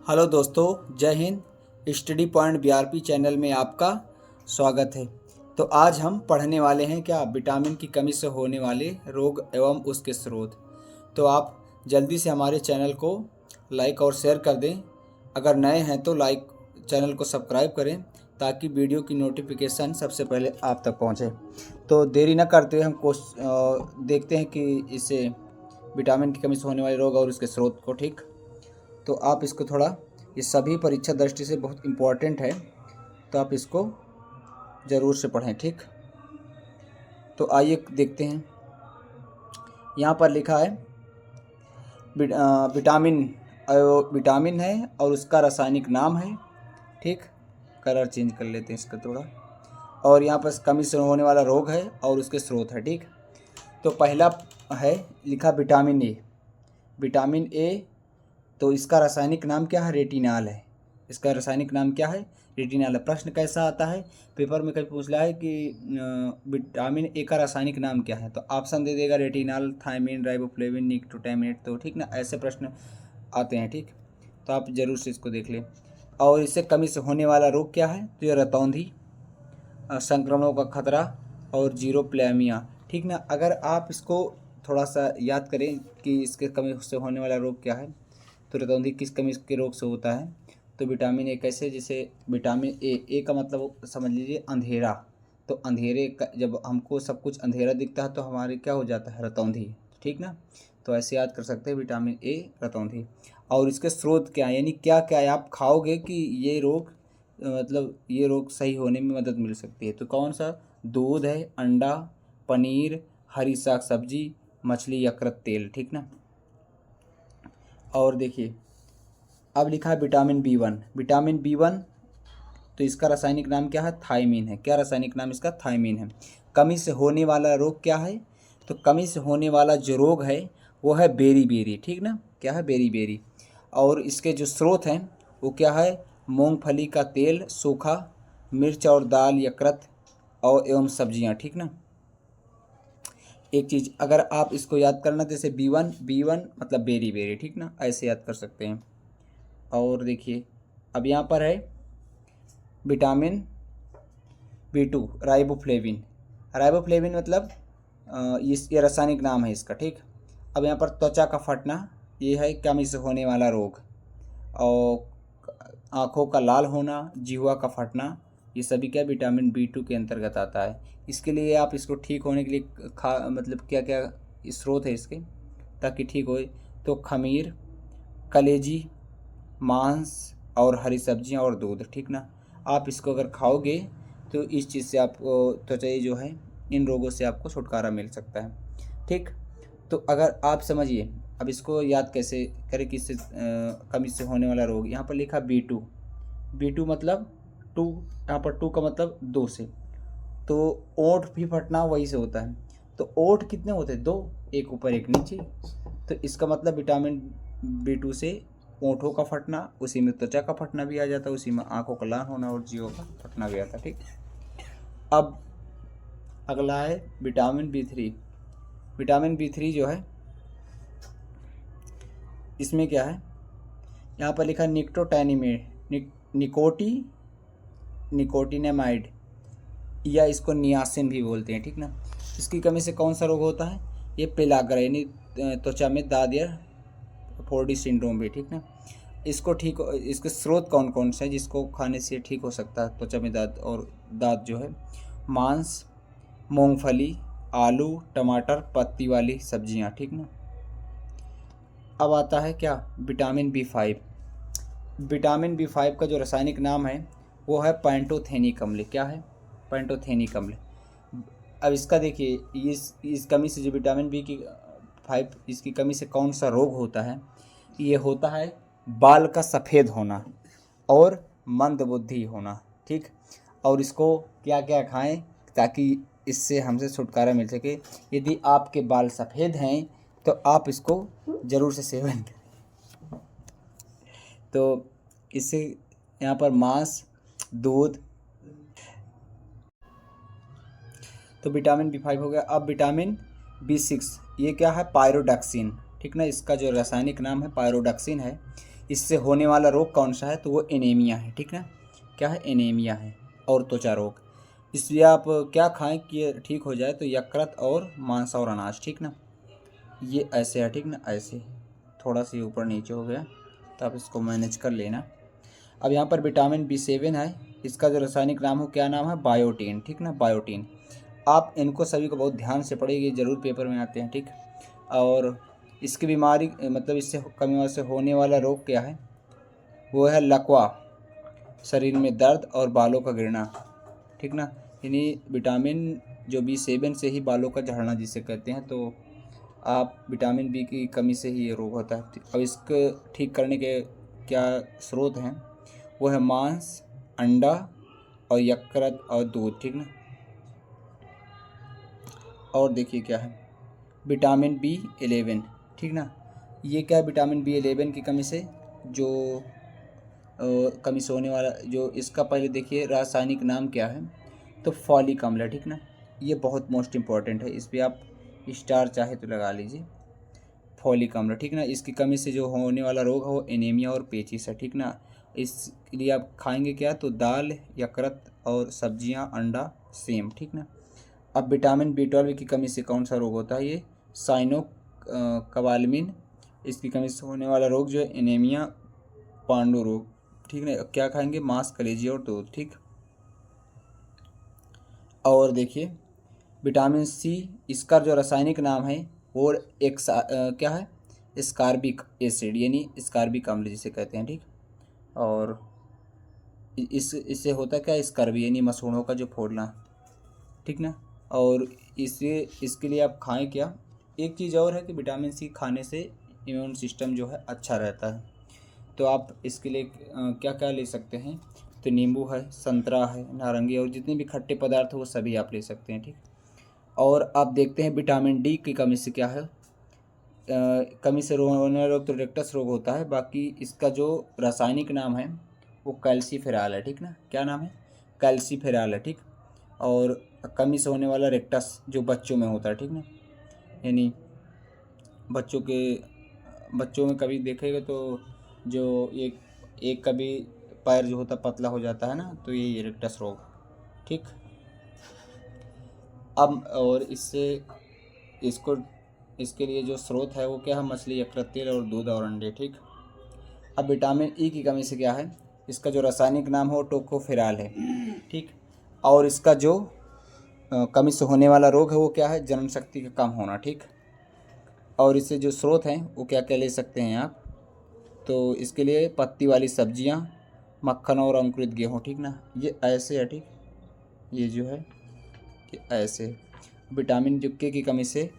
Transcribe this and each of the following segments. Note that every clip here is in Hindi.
हेलो दोस्तों, जय Hind. Study point BRP channel में आपका स्वागत है। तो आज हम पढ़ने वाले हैं क्या विटामिन की कमी से होने वाले रोग एवं उसके स्रोत। तो आप जल्दी से हमारे चैनल को लाइक और शेयर कर दें। अगर नए हैं तो चैनल को सब्सक्राइब करें ताकि वीडियो की नोटिफिकेशन सबसे पहले आप तक पहुंचे। तो देरी न करते हुए हम देखते हैं कि इससे विटामिन की कमी से होने वाले रोग और उसके स्रोत को। ठीक, तो आप इसको थोड़ा, ये सभी परीक्षा दृष्टि से बहुत इम्पोर्टेंट है, तो आप इसको ज़रूर से पढ़ें। ठीक, तो आइए देखते हैं। यहाँ पर लिखा है विटामिन है और उसका रासायनिक नाम है। ठीक, कलर चेंज कर लेते हैं इसका थोड़ा। और यहाँ पर कमी से होने वाला रोग है और उसके स्रोत है। ठीक, तो पहला है लिखा विटामिन ए। विटामिन ए, तो इसका रासायनिक नाम क्या है? रेटिनॉल है। इसका रासायनिक नाम क्या है? रेटिनॉल है। प्रश्न कैसा आता है पेपर में, कभी पूछ रहा है कि विटामिन ए का रासायनिक नाम क्या है, तो ऑप्शन दे देगा रेटिनॉल, थायमिन, राइबोफ्लेविन, निकोटीनेट। तो ठीक ना, ऐसे प्रश्न आते हैं। ठीक, तो आप जरूर से इसको देख लें। और इससे कमी से होने वाला रोग क्या है? तो ये रतौंधी, संक्रमणों का खतरा और जीरोप्लेमिया। ठीक ना, अगर आप इसको थोड़ा सा याद करें कि इसके कमी से होने वाला रोग क्या है, तो रतौंधी किस कमी के रोग से होता है? तो विटामिन ए कैसे, जैसे विटामिन ए का मतलब समझ लीजिए अंधेरा। तो अंधेरे का, जब हमको सब कुछ अंधेरा दिखता है तो हमारे क्या हो जाता है? रतौंधी। ठीक ना, तो ऐसे याद कर सकते हैं विटामिन ए, रतौंधी। और इसके स्रोत क्या है, यानी क्या क्या आप खाओगे कि ये रोग मतलब ये रोग सही होने में मदद मिल सकती है। तो कौन सा? दूध है, अंडा, पनीर, हरी साग सब्जी, मछली, यकृत तेल। ठीक ना, और देखिए अब लिखा है विटामिन बी 1। विटामिन बी 1, तो इसका रासायनिक नाम क्या है? थायमीन है। क्या रासायनिक नाम इसका? थायमीन है। कमी से होने वाला रोग क्या है? तो कमी से होने वाला जो रोग है वो है बेरी। ठीक ना, क्या है? बेरी। और इसके जो स्रोत हैं वो क्या है? मूंगफली का तेल, सूखा मिर्च और दाल, यकृत और एवं सब्जियां। ठीक ना, एक चीज़ अगर आप इसको याद करना, जैसे बी वन मतलब बेरी। ठीक ना, ऐसे याद कर सकते हैं। और देखिए अब यहाँ पर है विटामिन बी 2, राइबोफ्लेविन। राइबोफ्लेविन मतलब ये रासायनिक नाम है इसका। ठीक, अब यहाँ पर त्वचा का फटना, ये है कमी से होने वाला रोग। और आँखों का लाल होना, जिह्वा का फटना, ये सभी क्या विटामिन बी 2 के अंतर्गत आता है। इसके लिए आप इसको ठीक होने के लिए मतलब क्या क्या स्रोत है इसके, ताकि ठीक होए? तो खमीर, कलेजी, मांस और हरी सब्जियां और दूध। ठीक ना, आप इसको अगर खाओगे तो इस चीज़ से आपको त्वचा जो है, इन रोगों से आपको छुटकारा मिल सकता है। ठीक, तो अगर आप समझिए अब इसको याद कैसे करें, किससे कमी से होने वाला रोग। यहाँ पर लिखा बी 2 मतलब 2, यहाँ पर 2 का मतलब 2 से। तो ओंठ भी फटना वही से होता है। तो ओंठ कितने होते हैं? 2, एक ऊपर एक नीचे। तो इसका मतलब विटामिन बी 2 से ओंठों का फटना, उसी में त्वचा का फटना भी आ जाता है, उसी में आंखों का लाल होना और जीवों का फटना भी आता है। ठीक, अब अगला है विटामिन बी 3। विटामिन बी 3 जो है, इसमें क्या है? यहाँ पर लिखा निकोटिनेमाइड, या इसको नियासिन भी बोलते हैं। ठीक ना, इसकी कमी से कौन सा रोग होता है? ये पेलाग्रा, यानी त्वचा में दाद या फोर्डी सिंड्रोम भी। ठीक ना, इसको ठीक, इसके स्रोत कौन कौन से हैं जिसको खाने से ठीक हो सकता है त्वचा में दाद और दाद जो है? मांस, मूंगफली, आलू, टमाटर, पत्ती वाली सब्जियां। ठीक ना, अब आता है क्या? Vitamin B 5। विटामिन बी 5 का जो रासायनिक नाम है वो है पैंटोथेनिक अम्ल। क्या है? पैंटोथेनिक अम्ल। अब इसका देखिए, इस कमी से जो विटामिन बी 5, इसकी कमी से कौन सा रोग होता है? ये होता है बाल का सफ़ेद होना और मंदबुद्धि होना। ठीक, और इसको क्या क्या खाएं ताकि इससे हमसे छुटकारा मिल सके? यदि आपके बाल सफ़ेद हैं तो आप इसको ज़रूर से सेवन करें। तो इससे यहाँ पर मांस, दूध, तो विटामिन बी 5 हो गया। अब विटामिन बी 6, ये क्या है? पायरोडक्सिन। ठीक ना, इसका जो रासायनिक नाम है पायरोडक्सिन है। इससे होने वाला रोग कौन सा है, तो वो एनीमिया है, ठीक ना। क्या है, एनीमिया है और त्वचा रोग। इसलिए आप क्या खाएं कि ये ठीक हो जाए, तो यकृत और मांस और अनाज, ठीक ना। ये ऐसे है, ठीक ना, ऐसे थोड़ा सा ऊपर नीचे हो गया, तो आप इसको मैनेज कर लेना। अब यहाँ पर विटामिन B7 है, इसका जो रासायनिक नाम हो, क्या नाम है, बायोटीन, ठीक ना, बायोटीन। आप इनको सभी को बहुत ध्यान से पढ़िए, ज़रूर पेपर में आते हैं, ठीक। और इसकी बीमारी मतलब इससे कमी से होने वाला रोग क्या है, वो है लकवा, शरीर में दर्द और बालों का गिरना, ठीक ना। यानी विटामिन जो B7 से ही बालों का झड़ना जिसे कहते हैं, तो आप विटामिन B की कमी से ही ये रोग होता है। अब इसको ठीक करने के क्या स्रोत हैं, वो है मांस, अंडा और यकृत और दूध, ठीक ना। और देखिए क्या है, विटामिन B11, ठीक ना। ये क्या है, विटामिन B11 की कमी से जो कमी से होने वाला जो इसका पहले देखिए रासायनिक नाम क्या है, तो फॉलिक अम्ल है, ठीक ना। ये बहुत मोस्ट इम्पॉर्टेंट है, इस पर आप स्टार चाहे तो लगा लीजिए, फॉलिक अम्ल, ठीक ना। इसकी कमी से जो होने वाला रोग है वो एनीमिया और पेचिस है, ठीक ना। इसके लिए आप खाएंगे क्या, तो दाल, यकृत और सब्जियां, अंडा, सेम, ठीक ना। अब विटामिन B12 की कमी से कौन सा रोग होता है, ये साइनो कबालमिन, इसकी कमी से होने वाला रोग जो है एनीमिया, पांडु रोग, ठीक ना। क्या खाएंगे, मांस, कलेजी और दूध, ठीक। और देखिए विटामिन C, इसका जो रासायनिक नाम है वो एक क्या है, स्कारबिक एसिड, यानी स्कारबिक अम्ल जिसे कहते हैं, ठीक। और इससे होता क्या, स्कर्वी यानी मसूड़ों का जो फोड़ना, ठीक ना। और इसके लिए आप खाएं क्या, एक चीज़ और है कि विटामिन C खाने से इम्यून सिस्टम जो है अच्छा रहता है। तो आप इसके लिए क्या क्या ले सकते हैं, तो नींबू है, संतरा है, नारंगी और जितने भी खट्टे पदार्थ हो वो सभी आप ले सकते हैं, ठीक। और आप देखते हैं विटामिन D की कमी से क्या है, कमी से होने वाला रोग तो रेक्टस रोग होता है। बाकी इसका जो रासायनिक नाम है वो कैल्सीफेरॉल है, ठीक ना। क्या नाम है, कैल्सीफेरॉल है, ठीक। और कमी से होने वाला रेक्टस जो बच्चों में होता है, ठीक ना। यानी बच्चों में कभी देखेगा तो जो एक कभी पैर जो होता पतला हो जाता है ना, तो ये रेक्टस रोग, ठीक। अब और इसके लिए जो स्रोत है वो क्या है, मछली, यकृत तेल और दूध और अंडे, ठीक। अब विटामिन E की कमी से क्या है, इसका जो रासायनिक नाम हो टोकोफेरॉल है, ठीक। और इसका जो कमी से होने वाला रोग है वो क्या है, जनन शक्ति का कम होना, ठीक। और इससे जो स्रोत हैं वो क्या क्या ले सकते हैं आप, तो इसके लिए पत्ती वाली सब्जियां, मक्खन और अंकुरित गेहूँ, ठीक ना। ये ऐसे है, ठीक। ये जो है ये ऐसे है। विटामिन जो के की कमी से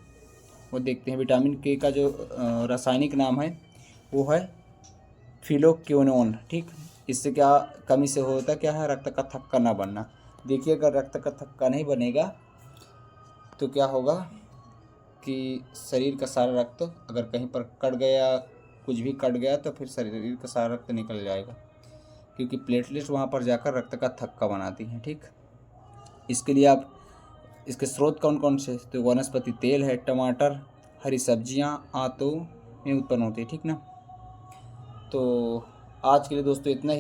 वो देखते हैं, विटामिन के का जो रासायनिक नाम है वो है फिलोक्विनोन, ठीक। इससे क्या कमी से होता क्या है, रक्त का थक्का ना बनना। देखिए अगर रक्त का थक्का नहीं बनेगा तो क्या होगा कि शरीर का सारा रक्त अगर कहीं पर कट गया, कुछ भी कट गया, तो फिर शरीर का सारा रक्त निकल जाएगा, क्योंकि प्लेटलेट्स वहाँ पर जाकर रक्त का थक्का बनाती हैं, ठीक। इसके लिए आप इसके स्रोत कौन कौन से, तो वनस्पति तेल है, टमाटर, हरी सब्जियां आंतों में उत्पन्न होती है, ठीक ना। तो आज के लिए दोस्तों इतना ही।